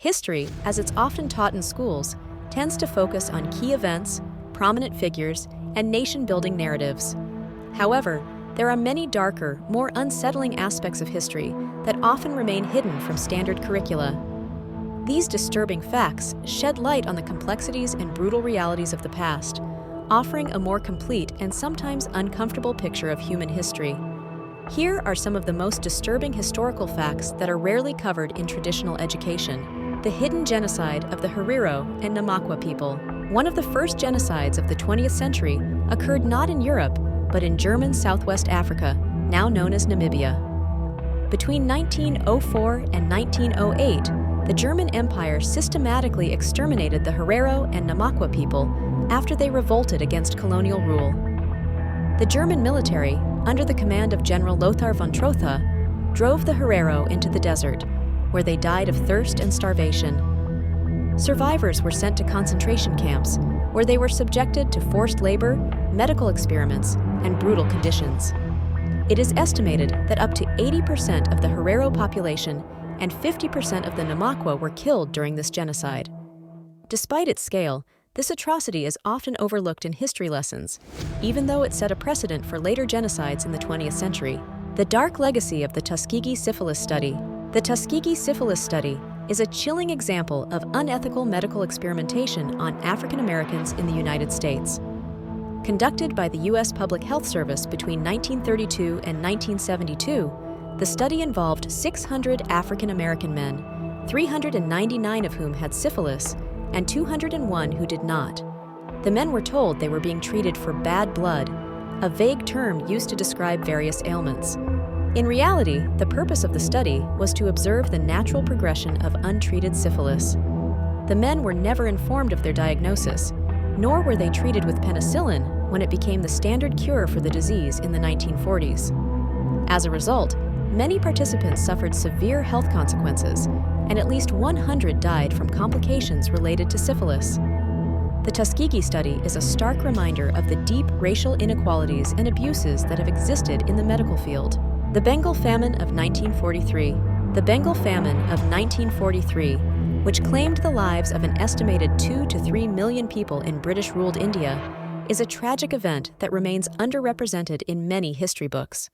History, as it's often taught in schools, tends to focus on key events, prominent figures, and nation-building narratives. However, there are many darker, more unsettling aspects of history that often remain hidden from standard curricula. These disturbing facts shed light on the complexities and brutal realities of the past, offering a more complete and sometimes uncomfortable picture of human history. Here are some of the most disturbing historical facts that are rarely covered in traditional education. The hidden genocide of the Herero and Namaqua people. One of the first genocides of the 20th century occurred not in Europe, but in German Southwest Africa, now known as Namibia. Between 1904 and 1908, the German Empire systematically exterminated the Herero and Namaqua people after they revolted against colonial rule. The German military, under the command of General Lothar von Trotha, drove the Herero into the desert, where they died of thirst and starvation. Survivors were sent to concentration camps, where they were subjected to forced labor, medical experiments, and brutal conditions. It is estimated that up to 80% of the Herero population and 50% of the Namaqua were killed during this genocide. Despite its scale, this atrocity is often overlooked in history lessons, even though it set a precedent for later genocides in the 20th century. The dark legacy of the Tuskegee Syphilis Study. The Tuskegee Syphilis Study is a chilling example of unethical medical experimentation on African Americans in the United States. Conducted by the U.S. Public Health Service between 1932 and 1972, the study involved 600 African American men, 399 of whom had syphilis, and 201 who did not. The men were told they were being treated for bad blood, a vague term used to describe various ailments. In reality, the purpose of the study was to observe the natural progression of untreated syphilis. The men were never informed of their diagnosis, nor were they treated with penicillin when it became the standard cure for the disease in the 1940s. As a result, many participants suffered severe health consequences, and at least 100 died from complications related to syphilis. The Tuskegee Study is a stark reminder of the deep racial inequalities and abuses that have existed in the medical field. The Bengal Famine of 1943. The Bengal Famine of 1943, which claimed the lives of an estimated 2 to 3 million people in British-ruled India, is a tragic event that remains underrepresented in many history books.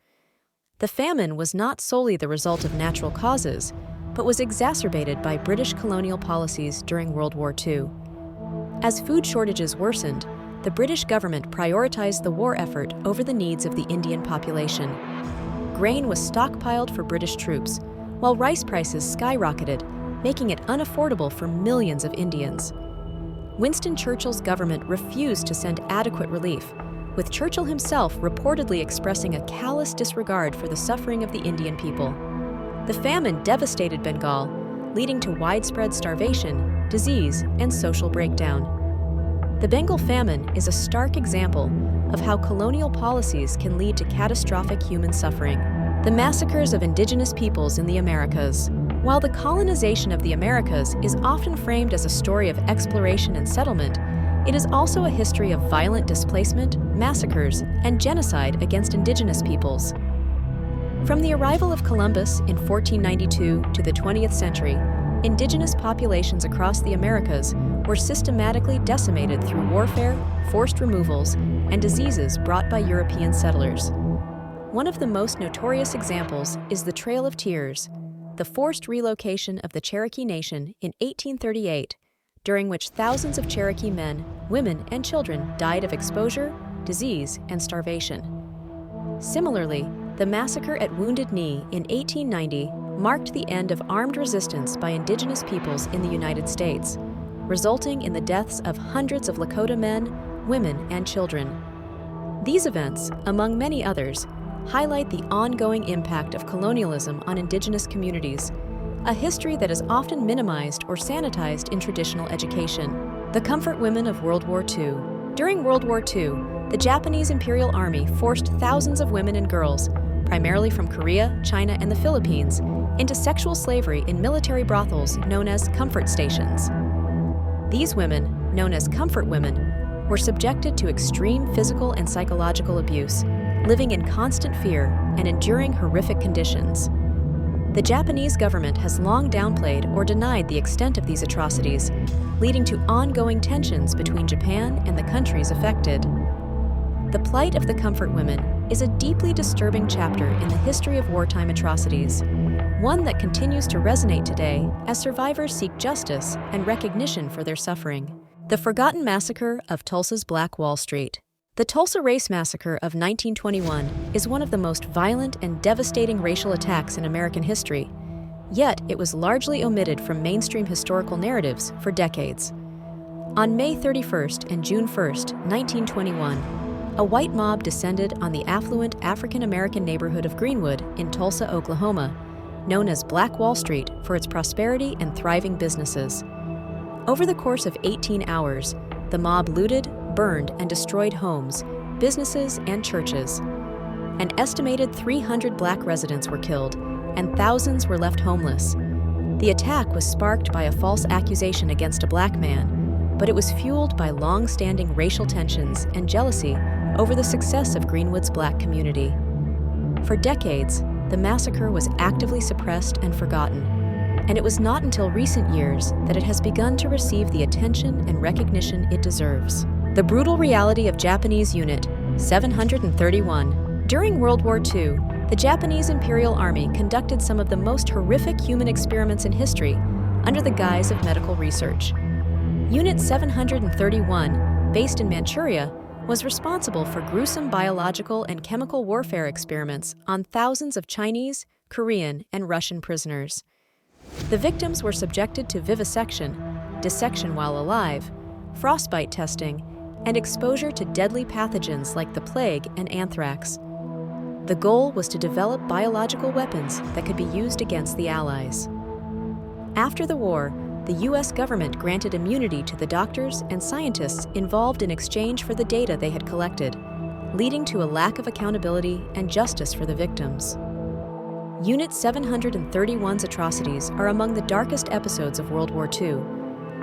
The famine was not solely the result of natural causes, but was exacerbated by British colonial policies during World War II. As food shortages worsened, the British government prioritized the war effort over the needs of the Indian population. Grain was stockpiled for British troops, while rice prices skyrocketed, making it unaffordable for millions of Indians. Winston Churchill's government refused to send adequate relief, with Churchill himself reportedly expressing a callous disregard for the suffering of the Indian people. The famine devastated Bengal, leading to widespread starvation, disease, and social breakdown. The Bengal Famine is a stark example of how colonial policies can lead to catastrophic human suffering. The massacres of indigenous peoples in the Americas. While the colonization of the Americas is often framed as a story of exploration and settlement, it is also a history of violent displacement, massacres, and genocide against indigenous peoples. From the arrival of Columbus in 1492 to the 20th century, indigenous populations across the Americas were systematically decimated through warfare, forced removals, and diseases brought by European settlers. One of the most notorious examples is the Trail of Tears, the forced relocation of the Cherokee Nation in 1838, during which thousands of Cherokee men, women, and children died of exposure, disease, and starvation. Similarly, the massacre at Wounded Knee in 1890 marked the end of armed resistance by indigenous peoples in the United States, resulting in the deaths of hundreds of Lakota men, women, and children. These events, among many others, highlight the ongoing impact of colonialism on indigenous communities, a history that is often minimized or sanitized in traditional education. The Comfort Women of World War II. During World War II, the Japanese Imperial Army forced thousands of women and girls, primarily from Korea, China, and the Philippines, into sexual slavery in military brothels known as comfort stations. These women, known as comfort women, were subjected to extreme physical and psychological abuse, living in constant fear and enduring horrific conditions. The Japanese government has long downplayed or denied the extent of these atrocities, leading to ongoing tensions between Japan and the countries affected. The plight of the Comfort Women is a deeply disturbing chapter in the history of wartime atrocities, one that continues to resonate today as survivors seek justice and recognition for their suffering. The Forgotten Massacre of Tulsa's Black Wall Street. The Tulsa Race Massacre of 1921 is one of the most violent and devastating racial attacks in American history, yet it was largely omitted from mainstream historical narratives for decades. On May 31st and June 1st, 1921, a white mob descended on the affluent African-American neighborhood of Greenwood in Tulsa, Oklahoma, known as Black Wall Street for its prosperity and thriving businesses. Over the course of 18 hours, the mob looted, burned, and destroyed homes, businesses, and churches. An estimated 300 black residents were killed, and thousands were left homeless. The attack was sparked by a false accusation against a black man, but it was fueled by long-standing racial tensions and jealousy over the success of Greenwood's black community. For decades, the massacre was actively suppressed and forgotten, and it was not until recent years that it has begun to receive the attention and recognition it deserves. The brutal reality of Japanese Unit 731. During World War II, the Japanese Imperial Army conducted some of the most horrific human experiments in history under the guise of medical research. Unit 731, based in Manchuria, was responsible for gruesome biological and chemical warfare experiments on thousands of Chinese, Korean, and Russian prisoners. The victims were subjected to vivisection, dissection while alive, frostbite testing, and exposure to deadly pathogens like the plague and anthrax. The goal was to develop biological weapons that could be used against the Allies. After the war, the U.S. government granted immunity to the doctors and scientists involved in exchange for the data they had collected, leading to a lack of accountability and justice for the victims. Unit 731's atrocities are among the darkest episodes of World War II,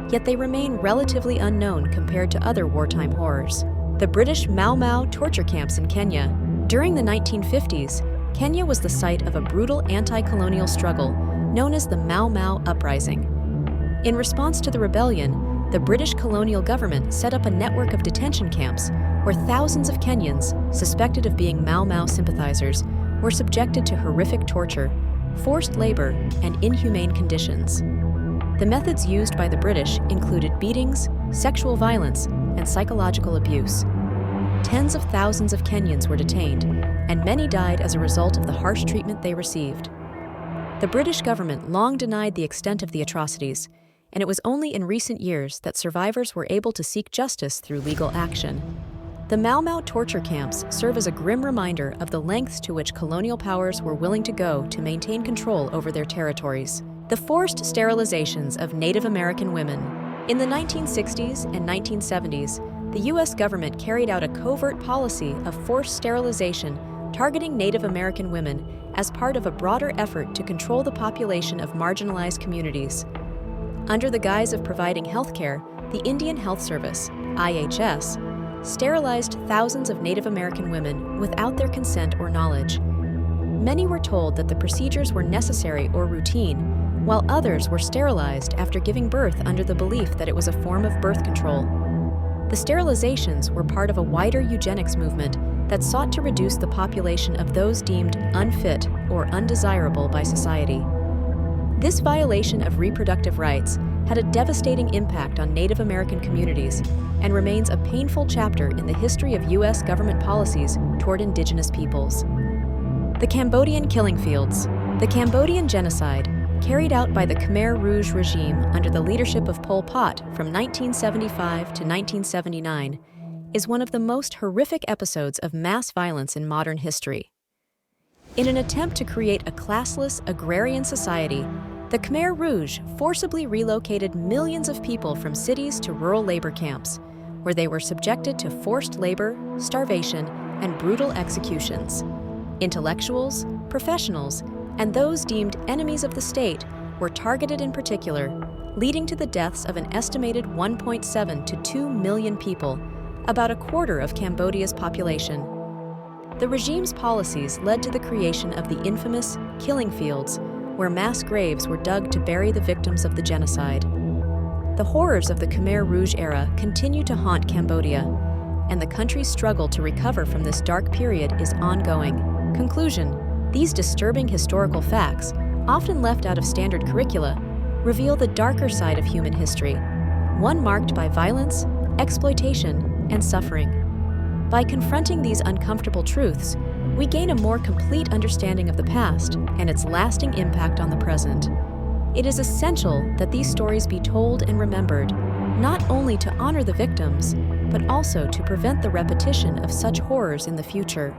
yet they remain relatively unknown compared to other wartime horrors. The British Mau Mau torture camps in Kenya. During the 1950s, Kenya was the site of a brutal anti-colonial struggle known as the Mau Mau Uprising. In response to the rebellion, the British colonial government set up a network of detention camps where thousands of Kenyans, suspected of being Mau Mau sympathizers, were subjected to horrific torture, forced labor, and inhumane conditions. The methods used by the British included beatings, sexual violence, and psychological abuse. Tens of thousands of Kenyans were detained, and many died as a result of the harsh treatment they received. The British government long denied the extent of the atrocities, and it was only in recent years that survivors were able to seek justice through legal action. The Mau Mau torture camps serve as a grim reminder of the lengths to which colonial powers were willing to go to maintain control over their territories. The forced sterilizations of Native American women. In the 1960s and 1970s, the U.S. government carried out a covert policy of forced sterilization targeting Native American women as part of a broader effort to control the population of marginalized communities. Under the guise of providing health care, the Indian Health Service, IHS, sterilized thousands of Native American women without their consent or knowledge. Many were told that the procedures were necessary or routine, while others were sterilized after giving birth under the belief that it was a form of birth control. The sterilizations were part of a wider eugenics movement that sought to reduce the population of those deemed unfit or undesirable by society. This violation of reproductive rights had a devastating impact on Native American communities and remains a painful chapter in the history of U.S. government policies toward Indigenous peoples. The Cambodian Killing Fields. The Cambodian Genocide, carried out by the Khmer Rouge regime under the leadership of Pol Pot from 1975 to 1979, is one of the most horrific episodes of mass violence in modern history. In an attempt to create a classless, agrarian society, the Khmer Rouge forcibly relocated millions of people from cities to rural labor camps, where they were subjected to forced labor, starvation, and brutal executions. Intellectuals, professionals, and those deemed enemies of the state were targeted in particular, leading to the deaths of an estimated 1.7 to 2 million people, about a quarter of Cambodia's population. The regime's policies led to the creation of the infamous Killing Fields, where mass graves were dug to bury the victims of the genocide. The horrors of the Khmer Rouge era continue to haunt Cambodia, and the country's struggle to recover from this dark period is ongoing. Conclusion: these disturbing historical facts, often left out of standard curricula, reveal the darker side of human history, one marked by violence, exploitation, and suffering. By confronting these uncomfortable truths, we gain a more complete understanding of the past and its lasting impact on the present. It is essential that these stories be told and remembered, not only to honor the victims, but also to prevent the repetition of such horrors in the future.